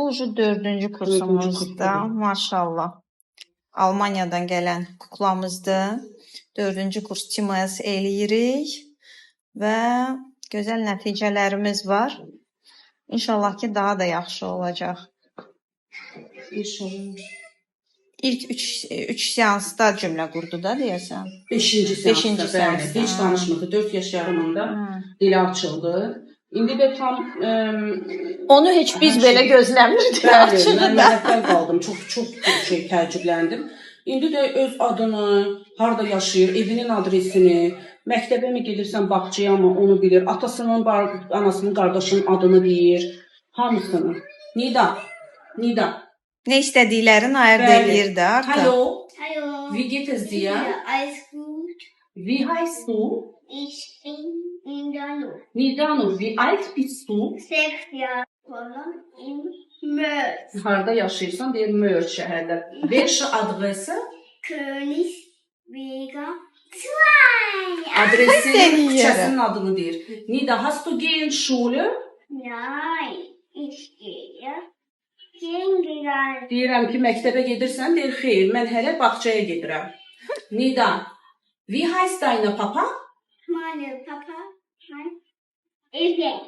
Bu ucu dördüncü kursumuzda. Maşallah. Almaniyadan gələn kuklamızdır. Dördüncü kurs TMS eləyirik və gözəl nəticələrimiz var. İnşallah ki, daha da yaxşı olacaq. İnşallah. İlk üç seansda cümlə qurdu da deyəsən. Beşinci seansda, bəli. Heç danışmırdı. 4 yaş yarımında dili açıldı. İndi də tam... Onu heç biz belə gözləmirdik. Bəli, mən məhəttəl qaldım. Çox təəccübləndim. İndi də öz adını, harada yaşayır, evinin adresini, məktəbə mi gedirsən, bağçaya mı, onu bilir. Atasının, anasının, qardaşının adını deyir. Hamısını. Nida. Nə istədiklərini ayırd eləyir də artıq. Hallo. Hallo. Wie geht es dir? Alles gut. Wie heißt du? Ich bin Nidano. Nidano, wie alt bist du? 6 Jahre in Mörs. Harda yaşayırsan, deyir Mörs şəhərdə. Welche Adresse? Königswege 2. Adresinin, küçəsinin adını deyir. Nida, hast du gehen Schule? Nein, ich gehe Kindergarten. Deyirəm ki, məktəbə gedirsən, deyir, xeyr, mən hələ bağçaya gedirəm. Nida, wie heißt deine Papa? Meine Papa heißt Evgen.